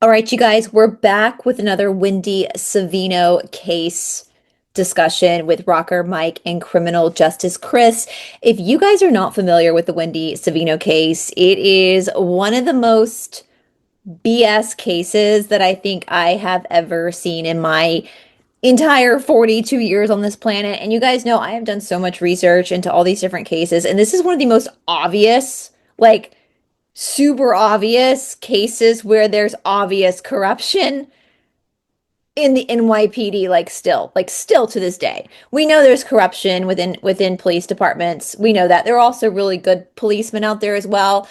All right, you guys, we're back with another Wendy Savino case discussion with RockerMike and criminal justice Chris. If you guys are not familiar with the Wendy Savino case, it is one of the most BS cases that I think I have ever seen in my entire 42 years on this planet. And you guys know I have done so much research into all these different cases, and this is one of the most obvious, like super obvious cases where there's obvious corruption in the NYPD, like still to this day. We know there's corruption within police departments. We know that. There are also really good policemen out there as well.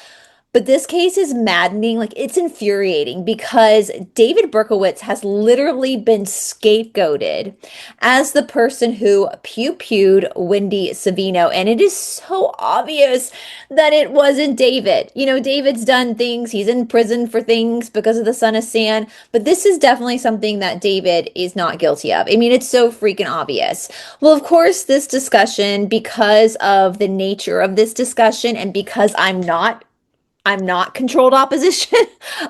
But this case is maddening. Like, it's infuriating because David Berkowitz has literally been scapegoated as the person who pew-pewed Wendy Savino. And it is so obvious that it wasn't David. You know, David's done things. He's in prison for things because of the Son of Sam. But this is definitely something that David is not guilty of. I mean, it's so freaking obvious. Well, of course, this discussion, because of the nature of this discussion and because I'm not controlled opposition.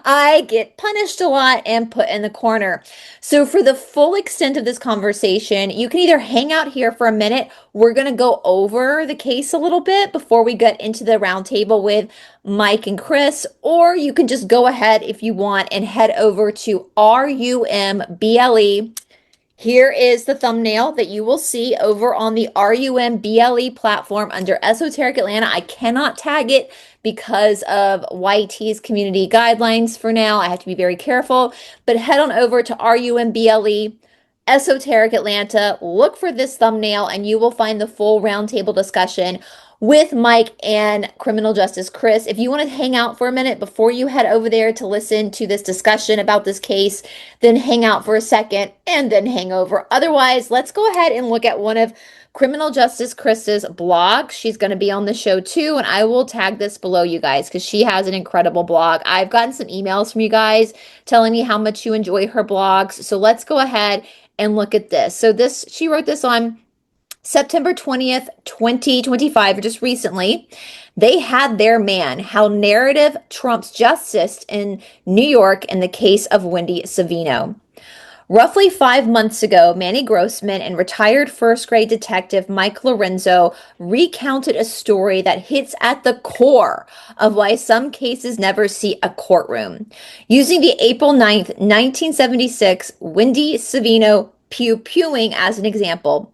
I get punished a lot and put in the corner. So for the full extent of this conversation, you can either hang out here for a minute. We're going to go over the case a little bit before we get into the roundtable with Mike and Chris, or you can just go ahead if you want and head over to RUMBLE. Here is the thumbnail that you will see over on the RUMBLE platform under Esoteric Atlanta. I cannot tag it because of YT's community guidelines for now. I have to be very careful, but head on over to RUMBLE, Esoteric Atlanta, look for this thumbnail, and you will find the full roundtable discussion with Mike and criminal justice Chris. If you want to hang out for a minute before you head over there to listen to this discussion about this case, then hang out for a second and then hang over. Otherwise, let's go ahead and look at one of criminal justice Chris's blogs. She's going to be on the show too, and I will tag this below, you guys, because she has an incredible blog. I've gotten some emails from you guys telling me how much you enjoy her blogs. So let's go ahead and look at this. So she wrote this on September 20th, 2025, just recently. They had their man, how narrative trumps justice in New York in the case of Wendy Savino. Roughly 5 months ago, Manny Grossman and retired first-grade detective Mike Lorenzo recounted a story that hits at the core of why some cases never see a courtroom. Using the April 9th, 1976 Wendy Savino pew-pewing as an example.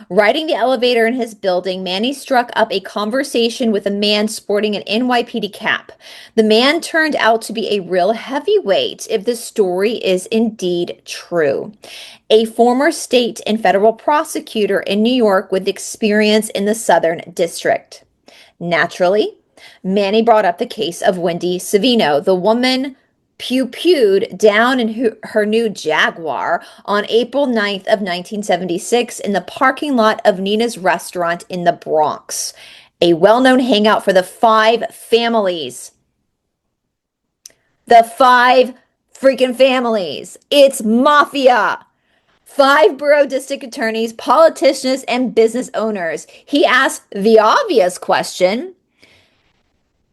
Riding the elevator in his building, Manny struck up a conversation with a man sporting an NYPD cap. The man turned out to be a real heavyweight if the story is indeed true. A former state and federal prosecutor in New York with experience in the Southern District. Naturally, Manny brought up the case of Wendy Savino, the woman pew-pewed down in her new Jaguar on April 9th of 1976 in the parking lot of Nina's restaurant in the Bronx, a well-known hangout for the five families. The five freaking families. It's mafia. 5 borough district attorneys, politicians, and business owners. He asked the obvious question: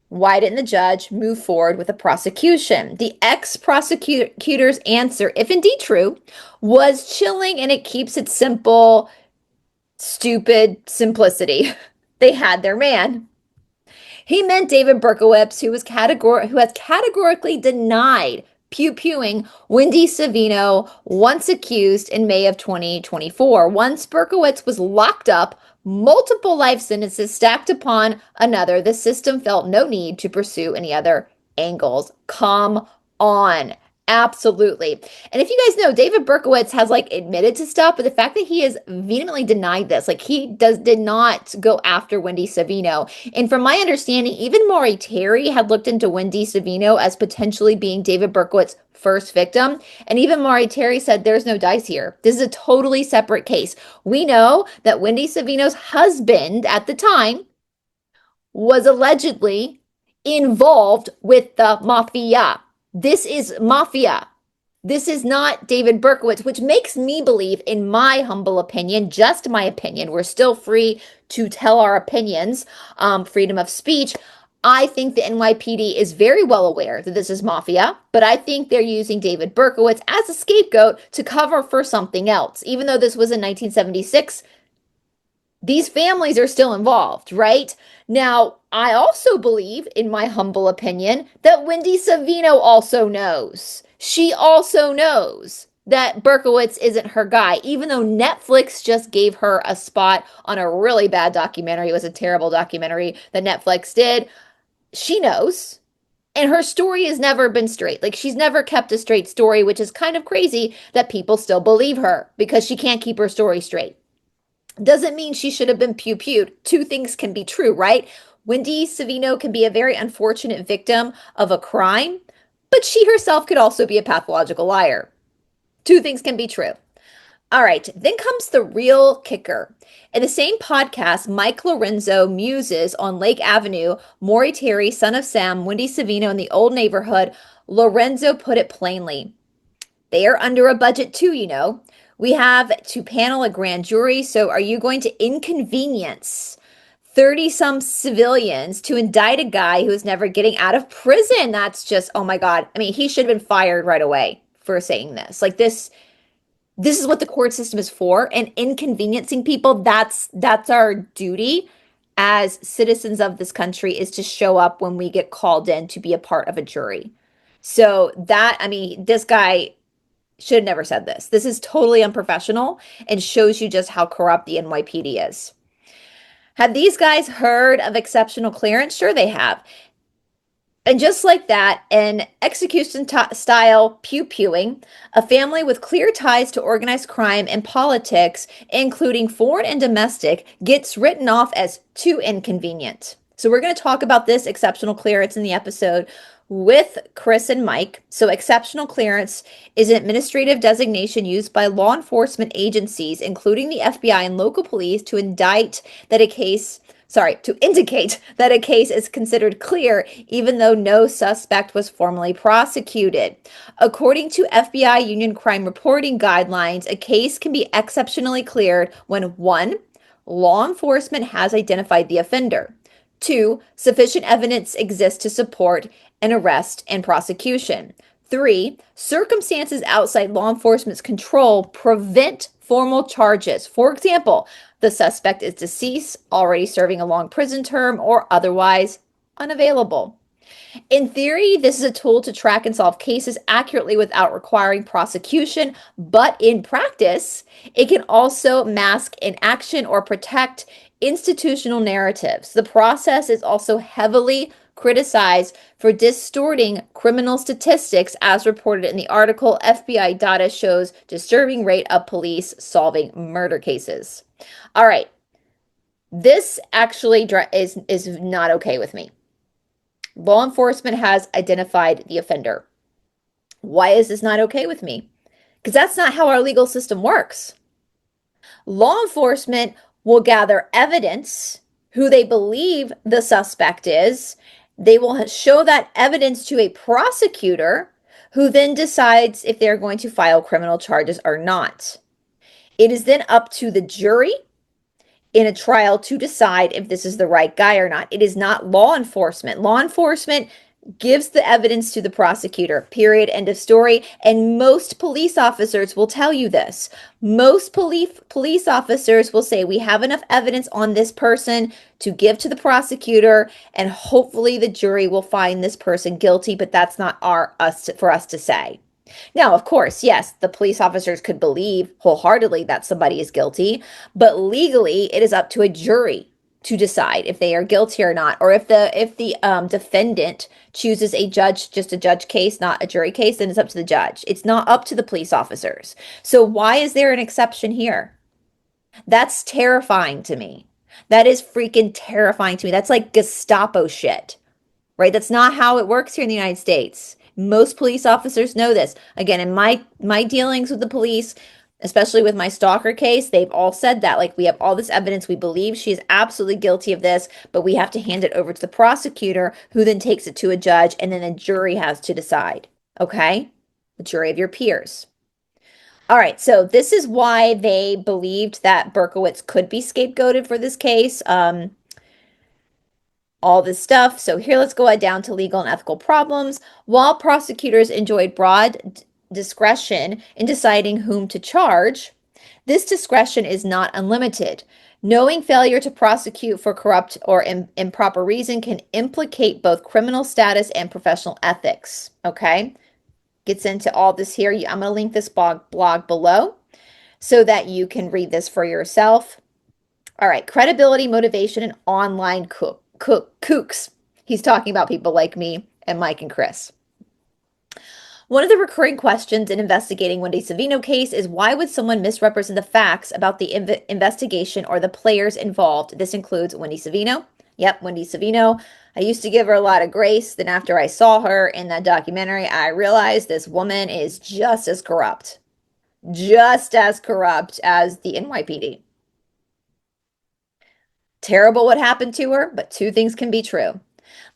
why didn't the judge move forward with a prosecution? The ex-prosecutor's answer, if indeed true, was chilling, and it keeps it simple, stupid simplicity. They had their man. He meant David Berkowitz, who has categorically denied pew-pewing Wendy Savino, once accused in May of 2024. Once Berkowitz was locked up, multiple life sentences stacked upon another, the system felt no need to pursue any other angles. Come on. Absolutely. And if you guys know, David Berkowitz has like admitted to stuff, but the fact that he has vehemently denied this, like he did not go after Wendy Savino. And from my understanding, even Maury Terry had looked into Wendy Savino as potentially being David Berkowitz's first victim. And even Maury Terry said there's no dice here. This is a totally separate case. We know that Wendy Savino's husband at the time was allegedly involved with the mafia. This is mafia. This is not David Berkowitz, which makes me believe, in my humble opinion, just my opinion, we're still free to tell our opinions, freedom of speech. I think the NYPD is very well aware that this is mafia, but I think they're using David Berkowitz as a scapegoat to cover for something else. Even though this was in 1976, these families are still involved, right? Now, I also believe, in my humble opinion, that Wendy Savino also knows. She also knows that Berkowitz isn't her guy, even though Netflix just gave her a spot on a really bad documentary. It was a terrible documentary that Netflix did. She knows. And her story has never been straight. Like, she's never kept a straight story, which is kind of crazy that people still believe her because she can't keep her story straight. Doesn't mean she should have been pew-pewed. Two things can be true, right? Wendy Savino can be a very unfortunate victim of a crime, but she herself could also be a pathological liar. Two things can be true. All right, then comes the real kicker. In the same podcast, Mike Lorenzo muses on Lake Avenue, Maury Terry, Son of Sam, Wendy Savino in the old neighborhood. Lorenzo put it plainly. They are under a budget too, you know. We have to panel a grand jury, so are you going to inconvenience 30-some civilians to indict a guy who is never getting out of prison? That's just, oh my God. I mean, he should have been fired right away for saying this. Like this is what the court system is for, and inconveniencing people, that's our duty as citizens of this country, is to show up when we get called in to be a part of a jury. So that, I mean, this guy should have never said this. This is totally unprofessional and shows you just how corrupt the NYPD is. Have these guys heard of exceptional clearance? Sure, they have. And just like that, an execution style pew-pewing, a family with clear ties to organized crime and politics, including foreign and domestic, gets written off as too inconvenient. So we're going to talk about this exceptional clearance in the episode with Chris and Mike. So exceptional clearance is an administrative designation used by law enforcement agencies, including the FBI and local police, to indicate that a case is considered clear, even though no suspect was formally prosecuted. According to FBI Union Crime Reporting Guidelines, a case can be exceptionally cleared when 1. Law enforcement has identified the offender. 2. Sufficient evidence exists to support an arrest and prosecution. 3. Circumstances outside law enforcement's control prevent formal charges. For example, the suspect is deceased, already serving a long prison term, or otherwise unavailable. In theory, this is a tool to track and solve cases accurately without requiring prosecution, but in practice, it can also mask inaction or protect institutional narratives. The process is also heavily criticized for distorting criminal statistics, as reported in the article. FBI data shows disturbing rate of police solving murder cases. All right, this actually is not okay with me. Law enforcement has identified the offender. Why is this not okay with me? Because that's not how our legal system works. Law enforcement will gather evidence, who they believe the suspect is. They will show that evidence to a prosecutor, who then decides if they're going to file criminal charges or not. It is then up to the jury in a trial to decide if this is the right guy or not. It is not law enforcement. Law enforcement gives the evidence to the prosecutor, period, end of story. And most police officers will tell you this. Most police officers will say, we have enough evidence on this person to give to the prosecutor, and hopefully the jury will find this person guilty, but that's not for us to say. Now, of course, yes, the police officers could believe wholeheartedly that somebody is guilty, but legally it is up to a jury to decide if they are guilty or not, or if the defendant chooses a judge, just a judge case, not a jury case, then it's up to the judge. It's not up to the police officers. So why is there an exception here? That's terrifying to me. That is freaking terrifying to me. That's like Gestapo shit, right? That's not how it works here in the United States. Most police officers know this. Again, in my dealings with the police, especially with my stalker case, they've all said that. Like, we have all this evidence. We believe she is absolutely guilty of this, but we have to hand it over to the prosecutor, who then takes it to a judge, and then a jury has to decide. Okay? The jury of your peers. All right, so this is why they believed that Berkowitz could be scapegoated for this case. All this stuff. So here, let's go down to legal and ethical problems. While prosecutors enjoyed broad discretion in deciding whom to charge, this discretion is not unlimited. Knowing failure to prosecute for corrupt or improper reason can implicate both criminal status and professional ethics. Okay? Gets into all this here. I'm going to link this blog below so that you can read this for yourself. All right, credibility, motivation, and online kooks. He's talking about people like me and Mike and Chris. One of the recurring questions in investigating Wendy Savino case is, why would someone misrepresent the facts about the investigation or the players involved? This includes Wendy Savino. Yep, Wendy Savino. I used to give her a lot of grace. Then after I saw her in that documentary, I realized this woman is just as corrupt as the NYPD. Terrible what happened to her, but two things can be true.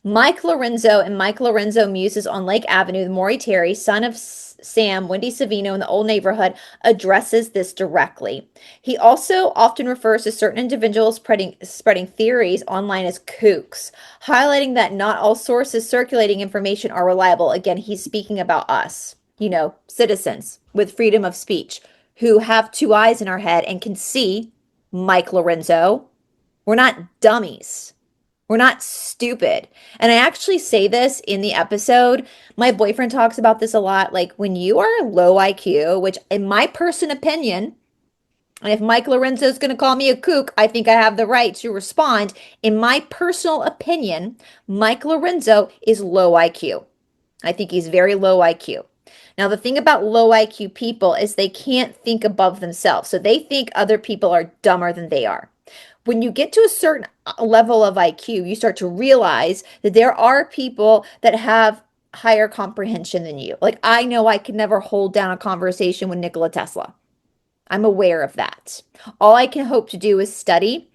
Mike Lorenzo and Mike Lorenzo muses on Lake Avenue, Maury Terry, son of Sam, Wendy Savino in the old neighborhood, addresses this directly. He also often refers to certain individuals spreading theories online as kooks, highlighting that not all sources circulating information are reliable. Again, he's speaking about us, citizens with freedom of speech who have two eyes in our head and can see. Mike Lorenzo, we're not dummies. We're not stupid. And I actually say this in the episode. My boyfriend talks about this a lot. Like, when you are low IQ, which in my personal opinion, and if Mike Lorenzo is going to call me a kook, I think I have the right to respond. In my personal opinion, Mike Lorenzo is low IQ. I think he's very low IQ. Now, the thing about low IQ people is they can't think above themselves. So they think other people are dumber than they are. When you get to a certain level of IQ, you start to realize that there are people that have higher comprehension than you. Like, I know I could never hold down a conversation with Nikola Tesla. I'm aware of that. All I can hope to do is study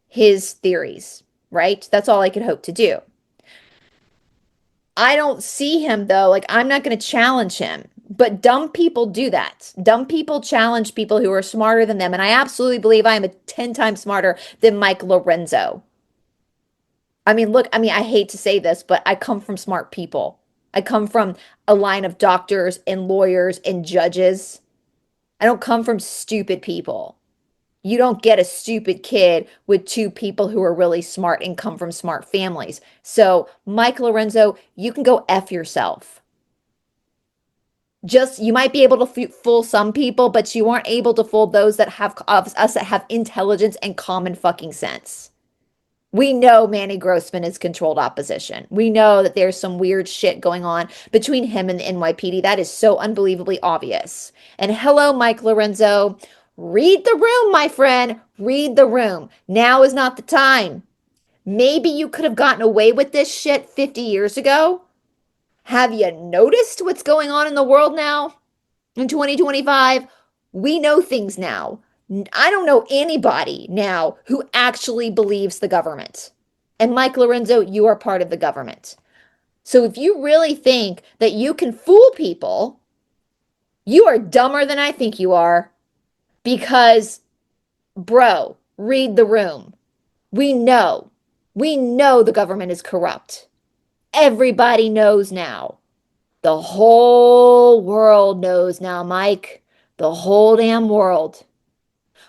his theories, right? That's all I can hope to do. I don't see him, though. Like, I'm not going to challenge him. But dumb people do that. Dumb people challenge people who are smarter than them. And I absolutely believe I am 10 times smarter than Mike Lorenzo. I mean, look, I hate to say this, but I come from smart people. I come from a line of doctors and lawyers and judges. I don't come from stupid people. You don't get a stupid kid with two people who are really smart and come from smart families. So, Mike Lorenzo, you can go F yourself. You might be able to fool some people, but you aren't able to fool those that have us that have intelligence and common fucking sense. We know Manny Grossman is controlled opposition. We know that there's some weird shit going on between him and the NYPD. That is so unbelievably obvious. And hello, Mike Lorenzo. Read the room, my friend. Read the room. Now is not the time. Maybe you could have gotten away with this shit 50 years ago. Have you noticed what's going on in the world now? In 2025, we know things now. I don't know anybody now who actually believes the government. And Mike Lorenzo, you are part of the government. So if you really think that you can fool people, you are dumber than I think you are. Because, bro, read the room. We know the government is corrupt. Everybody knows now. The whole world knows now, Mike. The whole damn world.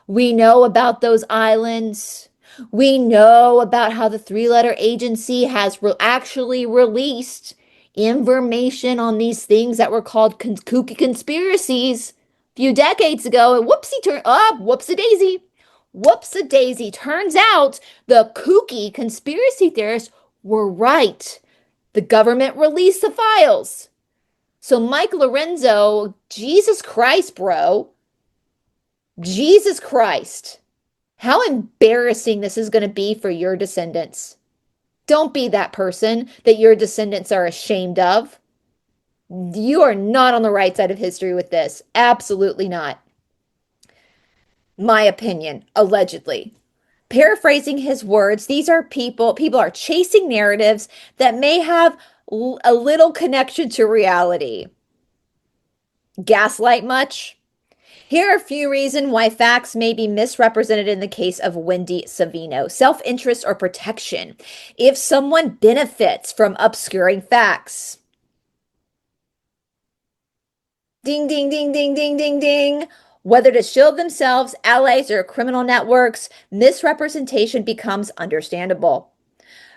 We know about those islands. We know about how the three-letter agency has actually released information on these things that were called kooky conspiracies a few decades ago. And whoopsie daisy. Whoops-a-daisy. Turns out the kooky conspiracy theorists were right. The government released the files. So Mike Lorenzo, Jesus Christ, bro. Jesus Christ. How embarrassing this is going to be for your descendants. Don't be that person that your descendants are ashamed of. You are not on the right side of history with this. Absolutely not. My opinion, allegedly. Paraphrasing his words, these are people are chasing narratives that may have a little connection to reality. Gaslight much? Here are a few reasons why facts may be misrepresented in the case of Wendy Savino. Self-interest or protection. If someone benefits from obscuring facts. Ding, ding, ding, ding, ding, ding, ding. Whether to shield themselves, allies, or criminal networks, misrepresentation becomes understandable.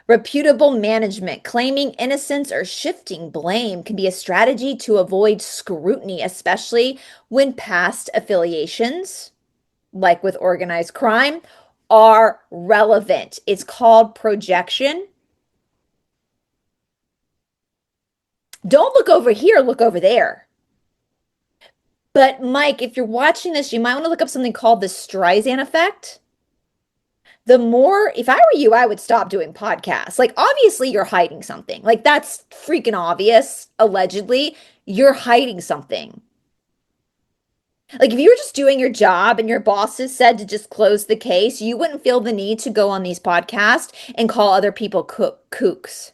Reputable management, claiming innocence or shifting blame can be a strategy to avoid scrutiny, especially when past affiliations, like with organized crime, are relevant. It's called projection. Don't look over here, look over there. But Mike, if you're watching this, you might want to look up something called the Streisand effect. The more, if I were you, I would stop doing podcasts. Like, obviously, you're hiding something. Like, that's freaking obvious. Allegedly, you're hiding something. Like, if you were just doing your job and your bosses said to just close the case, you wouldn't feel the need to go on these podcasts and call other people kooks.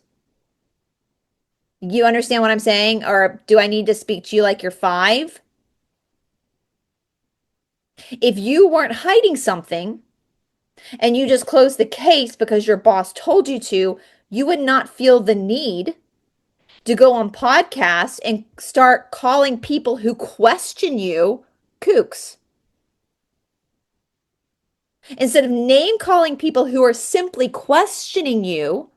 You understand what I'm saying? Or do I need to speak to you like you're five? If you weren't hiding something and you just closed the case because your boss told you to, you would not feel the need to go on podcasts and start calling people who question you kooks. Instead of name calling people who are simply questioning you,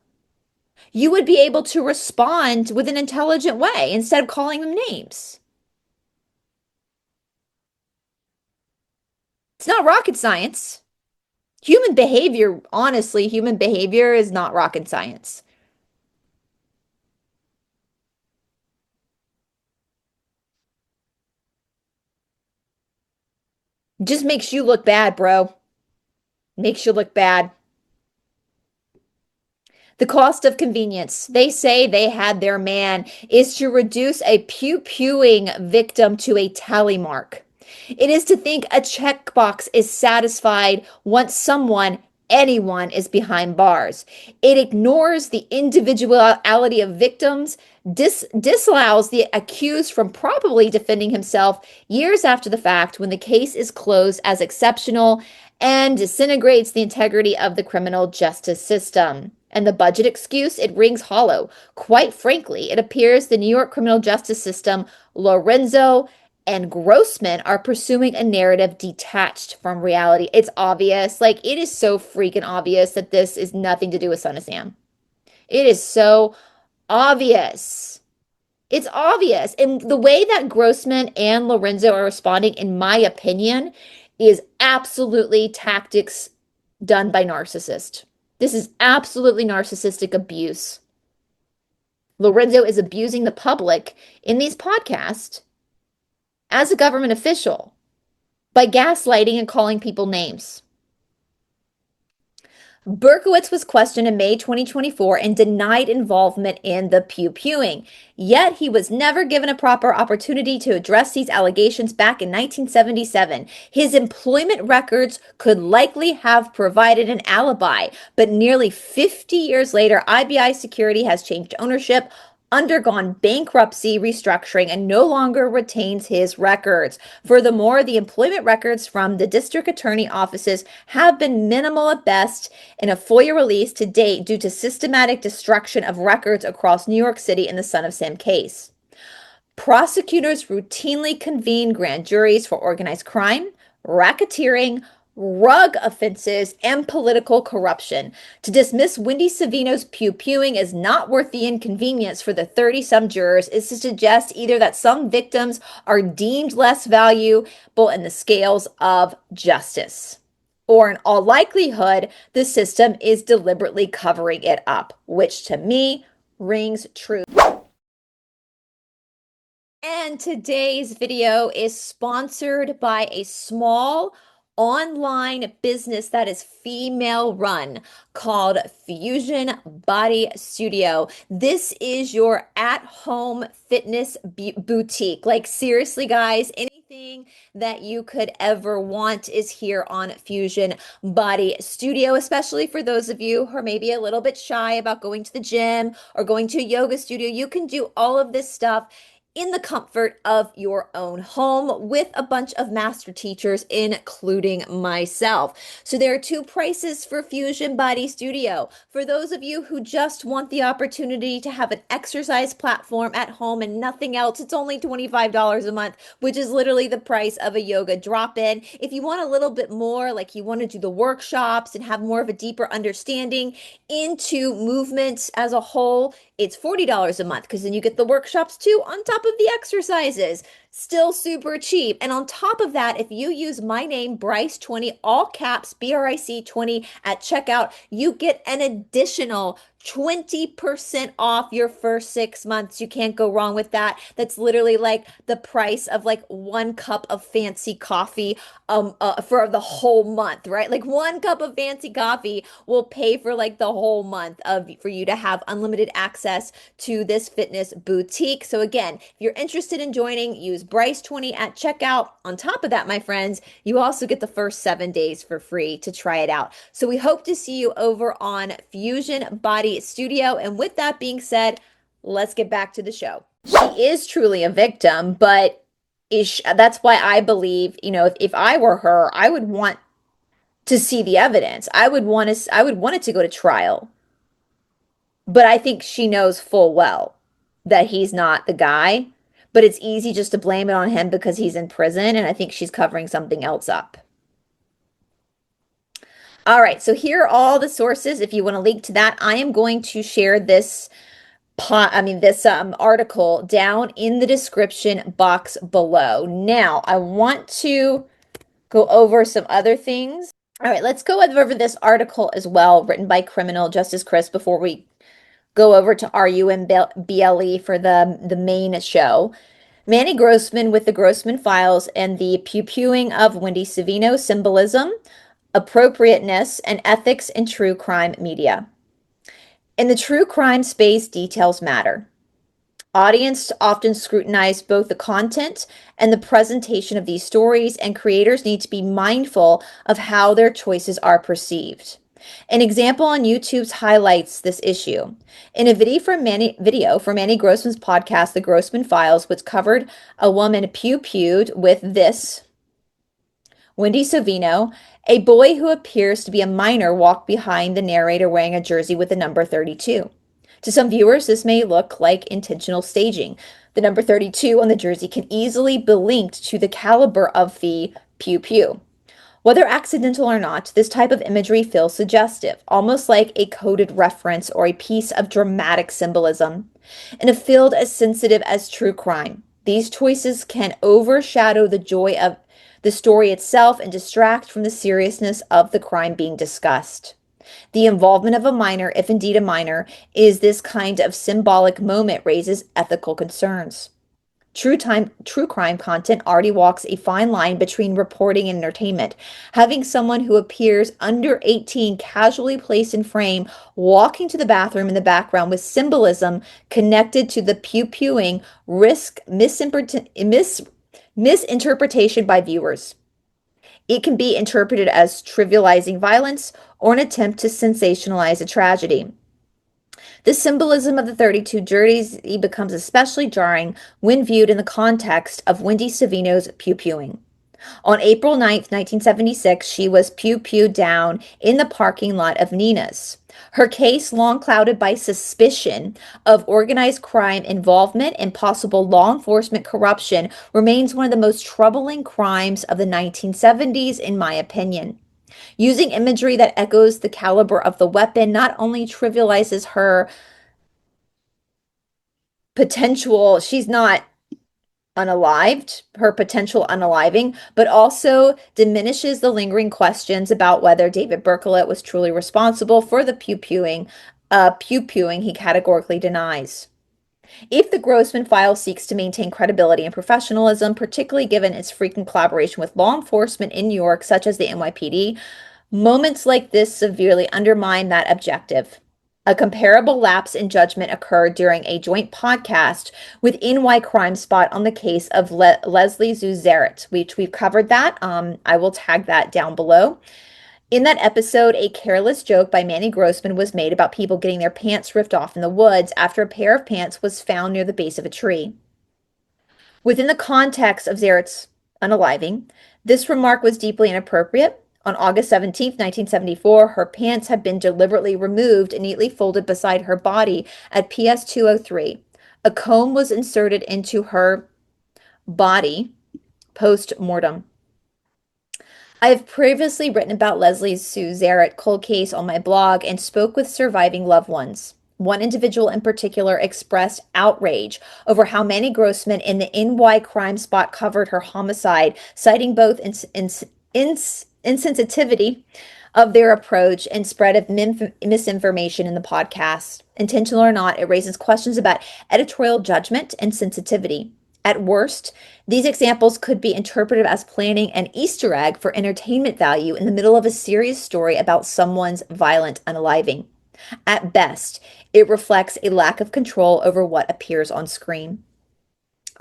you would be able to respond with an intelligent way instead of calling them names. It's not rocket science. Human behavior, honestly, human behavior is not rocket science. It just makes you look bad, bro. Makes you look bad. The cost of convenience. They say they had their man is to reduce a pew-pewing victim to a tally mark. It is to think a checkbox is satisfied once someone, anyone, is behind bars. It ignores the individuality of victims, disallows the accused from probably defending himself years after the fact when the case is closed as exceptional, and disintegrates the integrity of the criminal justice system. And the budget excuse, it rings hollow. Quite frankly, it appears the New York criminal justice system, Lorenzo and Grossman, are pursuing a narrative detached from reality. It's obvious. Like, it is so freaking obvious that this is nothing to do with Son of Sam. It is so obvious. It's obvious. And the way that Grossman and Lorenzo are responding, in my opinion, is absolutely tactics done by narcissists. This is absolutely narcissistic abuse. Lorenzo is abusing the public in these podcasts as a government official by gaslighting and calling people names. Berkowitz was questioned in May 2024 and denied involvement in the pew-pewing. Yet he was never given a proper opportunity to address these allegations back in 1977. His employment records could likely have provided an alibi, but nearly 50 years later, IBI Security has changed ownership, undergone bankruptcy restructuring, and no longer retains his records. Furthermore, the employment records from the district attorney offices have been minimal at best in a FOIA release to date due to systematic destruction of records across New York City in the Son of Sam case. Prosecutors routinely convene grand juries for organized crime, racketeering, rug offenses, and political corruption. To dismiss Wendy Savino's pew-pewing is not worth the inconvenience for the 30-some jurors is to suggest either that some victims are deemed less valuable in the scales of justice. Or in all likelihood, the system is deliberately covering it up, which to me rings true. And today's video is sponsored by a small online business that is female run called Fusion Body Studio. This is your at-home fitness boutique. Like seriously, guys, anything that you could ever want is here on Fusion Body Studio, especially for those of you who are maybe a little bit shy about going to the gym or going to a yoga studio. You can do all of this stuff in the comfort of your own home with a bunch of master teachers, including myself. So there are two prices for Fusion Body Studio. For those of you who just want the opportunity to have an exercise platform at home and nothing else, it's only $25 a month, which is literally the price of a yoga drop-in. If you want a little bit more, like you want to do the workshops and have more of a deeper understanding into movements as a whole, it's $40 a month because then you get the workshops too on top of the exercises. Still super cheap. And on top of that, if you use my name, Brice20, all caps, BRIC20 at checkout, you get an additional 20% off your first 6 months. You can't go wrong with that. That's literally like the price of like 1 cup of fancy coffee for the whole month, right? Like 1 cup of fancy coffee will pay for like the whole month of for you to have unlimited access to this fitness boutique. So again, if you're interested in joining, use Brice20 at checkout. On top of that, my friends, you also get the first 7 days for free to try it out. So we hope to see you over on Fusion Body Studio. And with that being said, let's get back to the show. She is truly a victim, but that's why I believe, if I were her, I would want to see the evidence. I would want it to go to trial. But I think she knows full well that he's not the guy, but it's easy just to blame it on him because he's in prison, and I think she's covering something else up. All right, so here are all the sources. If you want to link to that, I am going to share this article down in the description box below. Now, I want to go over some other things. All right, let's go over this article as well, written by criminal Justice Chris, before we go over to RU and BLE for the main show. Manny Grossman with the Grossman Files and the pew-pewing of Wendy Savino, symbolism, appropriateness, and ethics in true crime media. In the true crime space, details matter. Audience often scrutinize both the content and the presentation of these stories, and creators need to be mindful of how their choices are perceived. An example on YouTube highlights this issue. In a video for Manny Grossman's podcast, The Grossman Files, which covered a woman pew-pewed with this Wendy Savino, a boy who appears to be a minor walked behind the narrator wearing a jersey with the number 32. To some viewers, this may look like intentional staging. The number 32 on the jersey can easily be linked to the caliber of the pew-pew. Whether accidental or not, this type of imagery feels suggestive, almost like a coded reference or a piece of dramatic symbolism. In a field as sensitive as true crime, these choices can overshadow the joy of the story itself and distract from the seriousness of the crime being discussed. The involvement of a minor, if indeed a minor, is this kind of symbolic moment raises ethical concerns. True crime content already walks a fine line between reporting and entertainment. Having someone who appears under 18 casually placed in frame, walking to the bathroom in the background with symbolism connected to the pew-pewing risk misinterpretation by viewers. It can be interpreted as trivializing violence or an attempt to sensationalize a tragedy. The symbolism of the 32 jersey becomes especially jarring when viewed in the context of Wendy Savino's pew-pewing. On April 9th, 1976, she was pew-pewed down in the parking lot of Nina's. Her case, long clouded by suspicion of organized crime involvement and possible law enforcement corruption, remains one of the most troubling crimes of the 1970s, in my opinion. Using imagery that echoes the caliber of the weapon not only trivializes her potential, she's not unalived, her potential unaliving, but also diminishes the lingering questions about whether David Berkowitz was truly responsible for the pew-pewing he categorically denies. If the Grossman file seeks to maintain credibility and professionalism, particularly given its frequent collaboration with law enforcement in New York, such as the NYPD, moments like this severely undermine that objective. A comparable lapse in judgment occurred during a joint podcast with NY Crime Spot on the case of Leslie Zaret, which we've covered that. I will tag that down below. In that episode, a careless joke by Manny Grossman was made about people getting their pants ripped off in the woods after a pair of pants was found near the base of a tree. Within the context of Zaret's unaliving, this remark was deeply inappropriate. On August 17, 1974, her pants had been deliberately removed and neatly folded beside her body at PS 203. A comb was inserted into her body post mortem. I have previously written about Leslie Sue Zaret cold case on my blog and spoke with surviving loved ones. One individual in particular expressed outrage over how Manny Grossman in the NY Crime Spot covered her homicide, citing both insensitivity of their approach and spread of misinformation in the podcast. Intentional or not, it raises questions about editorial judgment and sensitivity. At worst, these examples could be interpreted as planting an Easter egg for entertainment value in the middle of a serious story about someone's violent unaliving. At best, it reflects a lack of control over what appears on screen.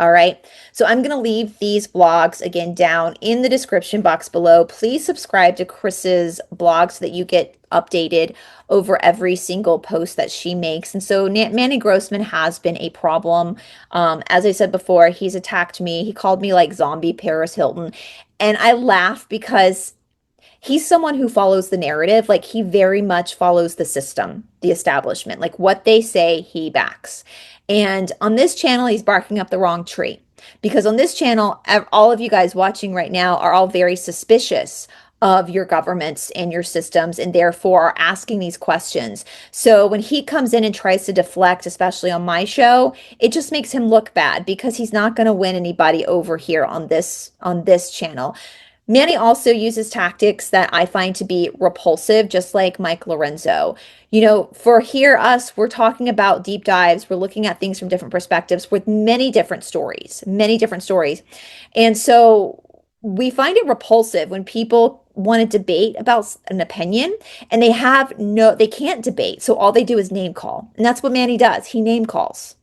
All right, so I'm going to leave these blogs again down in the description box below. Please subscribe to Chris's blog so that you get updated over every single post that she makes. And so Manny Grossman has been a problem. As I said before, he's attacked me. He called me like zombie Paris Hilton. And I laugh because he's someone who follows the narrative. Like he very much follows the system, the establishment, like what they say he backs. And on this channel, he's barking up the wrong tree because on this channel, all of you guys watching right now are all very suspicious of your governments and your systems and therefore are asking these questions. So when he comes in and tries to deflect, especially on my show, it just makes him look bad because he's not going to win anybody over here on this channel. Manny also uses tactics that I find to be repulsive, just like Mike Lorenzo. You know, for here, us, we're talking about deep dives. We're looking at things from different perspectives with many different stories, many different stories. And so we find it repulsive when people want to debate about an opinion and they can't debate. So all they do is name call. And that's what Manny does. He name calls.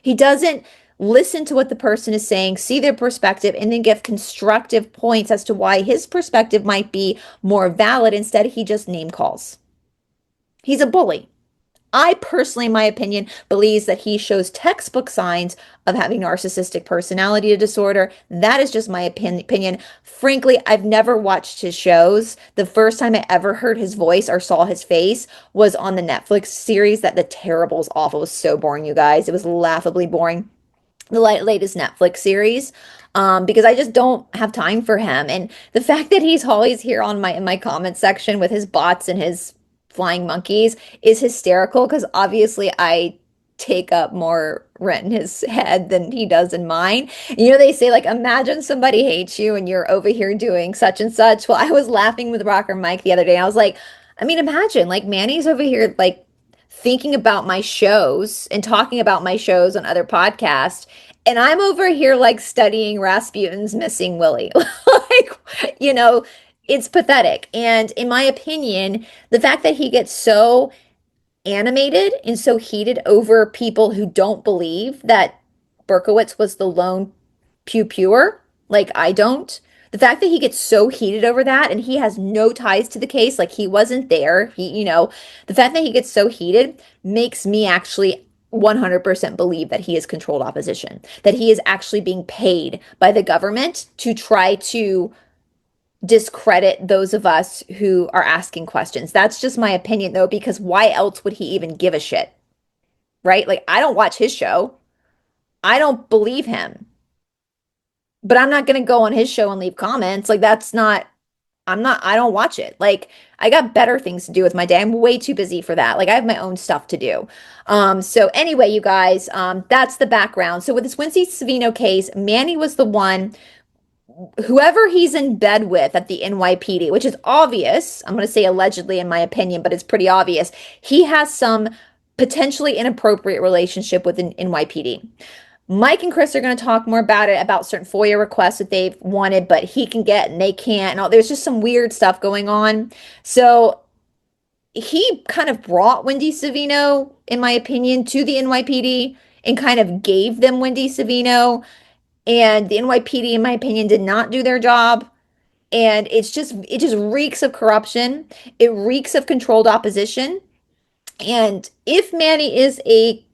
He doesn't listen to what the person is saying, see their perspective, and then give constructive points as to why his perspective might be more valid. Instead, he just name calls. He's a bully. I personally, in my opinion, believes that he shows textbook signs of having narcissistic personality disorder. That is just my opinion. Frankly, I've never watched his shows. The first time I ever heard his voice or saw his face was on the Netflix series that The Terrible's Awful. It was so boring, you guys. It was laughably boring. The latest Netflix series, because I just don't have time for him. And the fact that he's always here on in my comment section with his bots and his flying monkeys is hysterical because obviously I take up more rent in his head than he does in mine. You know, they say like, imagine somebody hates you and you're over here doing such and such. Well, I was laughing with RockerMike the other day. I was like, I mean, imagine like Manny's over here like thinking about my shows and talking about my shows on other podcasts. And I'm over here like studying Rasputin's Missing Willie. Like, you know, it's pathetic. And in my opinion, the fact that he gets so animated and so heated over people who don't believe that Berkowitz was the lone pewer, like I don't. The fact that he gets so heated over that and he has no ties to the case, like he wasn't there, the fact that he gets so heated makes me actually 100% believe that he is controlled opposition, that he is actually being paid by the government to try to discredit those of us who are asking questions. That's just my opinion though, because why else would he even give a shit? Right? Like I don't watch his show. I don't believe him. But I'm not going to go on his show and leave comments. Like that's not I don't watch it. Like, I got better things to do with my day. I'm way too busy for that. Like, I have my own stuff to do. So anyway, you guys, that's the background. So with this Wendy Savino case, Manny was the one, whoever he's in bed with at the NYPD, which is obvious. I'm going to say allegedly in my opinion, but it's pretty obvious. He has some potentially inappropriate relationship with an NYPD. Mike and Chris are going to talk more about it, about certain FOIA requests that they've wanted, but he can get and they can't. And all, there's just some weird stuff going on. So he kind of brought Wendy Savino, in my opinion, to the NYPD and kind of gave them Wendy Savino. And the NYPD, in my opinion, did not do their job. And it just reeks of corruption. It reeks of controlled opposition. And if Manny is a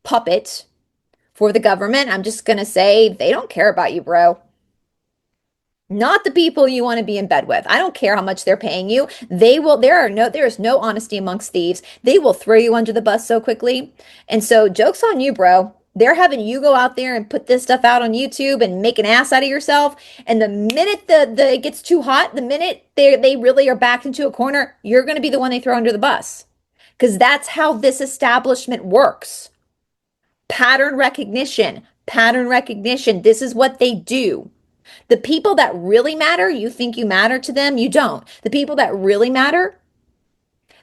puppet for the government, I'm just going to say they don't care about you, bro. Not the people you want to be in bed with. I don't care how much they're paying you. There is no honesty amongst thieves. They will throw you under the bus so quickly. And so joke's on you, bro. They're having you go out there and put this stuff out on YouTube and make an ass out of yourself. And the minute the it gets too hot, the minute they really are backed into a corner, you're going to be the one they throw under the bus. Because that's how this establishment works. Pattern recognition, pattern recognition. This is what they do. The people that really matter, you think you matter to them, you don't. The people that really matter,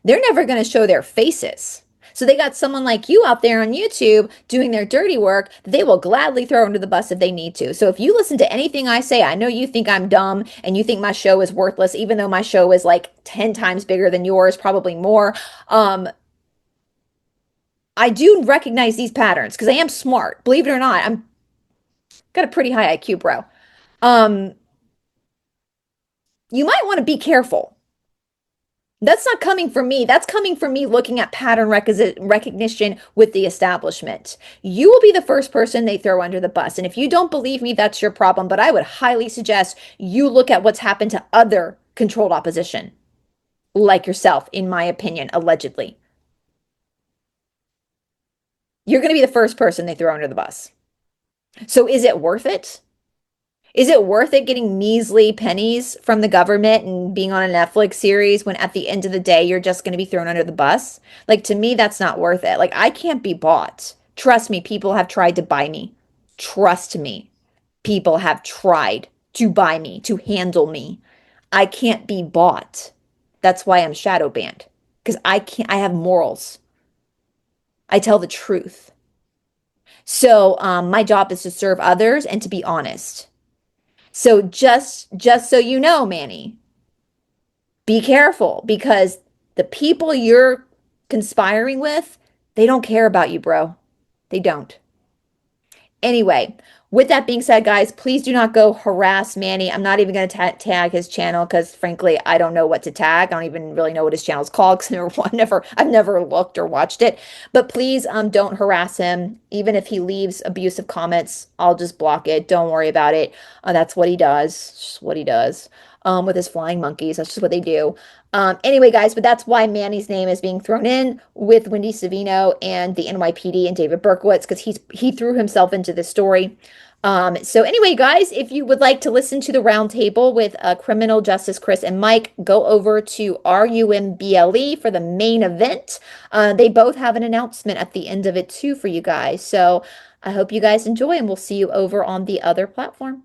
they're never going to show their faces. So they got someone like you out there on YouTube doing their dirty work that they will gladly throw under the bus if they need to. So if you listen to anything I say, I know you think I'm dumb and you think my show is worthless, even though my show is like 10 times bigger than yours, probably more. I do recognize these patterns because I am smart. Believe it or not, I'm got a pretty high IQ, bro. Um, you might want to be careful. That's not coming from me. That's coming from me looking at pattern recognition with the establishment. You will be the first person they throw under the bus. And if you don't believe me, that's your problem. But I would highly suggest you look at what's happened to other controlled opposition, like yourself, in my opinion, allegedly. You're going to be the first person they throw under the bus. So is it worth it? Is it worth it getting measly pennies from the government and being on a Netflix series when at the end of the day you're just going to be thrown under the bus? Like, to me, that's not worth it. Like, I can't be bought. Trust me, people have tried to buy me. Trust me, people have tried to buy me, to handle me. I can't be bought. That's why I'm shadow banned. Because I have morals. I tell the truth. So my job is to serve others and to be honest. So just so you know, Manny, be careful because the people you're conspiring with, they don't care about you, bro. They don't. Anyway, with that being said, guys, please do not go harass Manny. I'm not even going to tag his channel because, frankly, I don't know what to tag. I don't even really know what his channel is called because I've never looked or watched it. But please, don't harass him. Even if he leaves abusive comments, I'll just block it. Don't worry about it. That's what he does. It's just what he does. With his flying monkeys. That's just what they do. Anyway, guys, but that's why Manny's name is being thrown in with Wendy Savino and the NYPD and David Berkowitz because he threw himself into this story. So anyway, guys, if you would like to listen to the roundtable with Criminal Justice Chris and Mike, go over to RUMBLE for the main event. They both have an announcement at the end of it too for you guys. So I hope you guys enjoy and we'll see you over on the other platform.